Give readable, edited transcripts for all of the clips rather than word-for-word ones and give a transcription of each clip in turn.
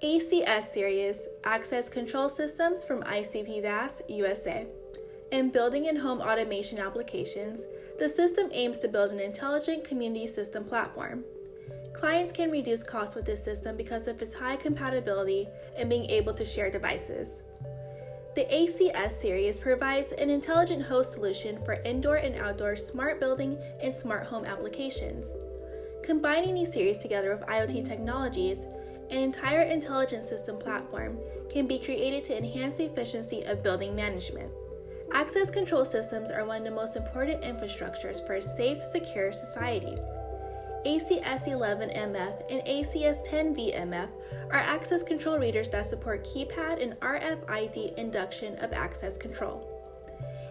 ACS Series Access Control Systems from ICP DAS USA. In building and home automation applications, the system aims to build an intelligent community system platform. Clients can reduce costs with this system because of its high compatibility and being able to share devices. The ACS series provides an intelligent host solution for indoor and outdoor smart building and smart home applications. Combining these series together with IoT technologies, an entire intelligent system platform can be created to enhance the efficiency of building management. Access control systems are one of the most important infrastructures for a safe, secure society. ACS-11-MF and ACS-10V-MF are access control readers that support keypad and RFID induction of access control.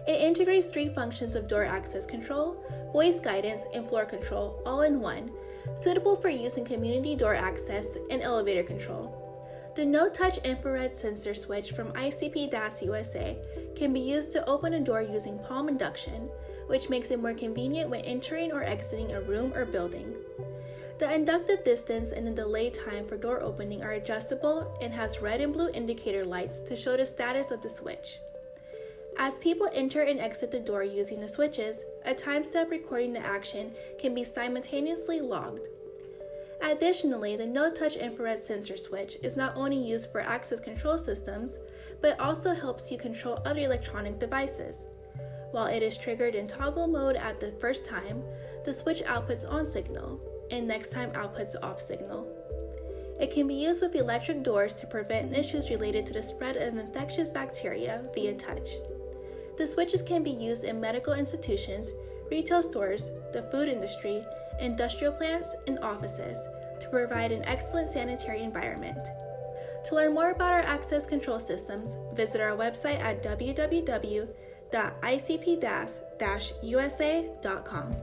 It integrates three functions of door access control, voice guidance, and floor control all in one, suitable for use in community door access and elevator control. The no-touch infrared sensor switch from ICP DAS USA can be used to open a door using palm induction, which makes it more convenient when entering or exiting a room or building. The inductive distance and the delay time for door opening are adjustable and has red and blue indicator lights to show the status of the switch. As people enter and exit the door using the switches, a timestamp recording the action can be simultaneously logged. Additionally, the no-touch infrared sensor switch is not only used for access control systems, but also helps you control other electronic devices. While it is triggered in toggle mode at the first time, the switch outputs on signal, and next time outputs off signal. It can be used with electric doors to prevent issues related to the spread of infectious bacteria via touch. The switches can be used in medical institutions, retail stores, the food industry, industrial plants, and offices to provide an excellent sanitary environment. To learn more about our access control systems, visit our website at www.icpdas-usa.com.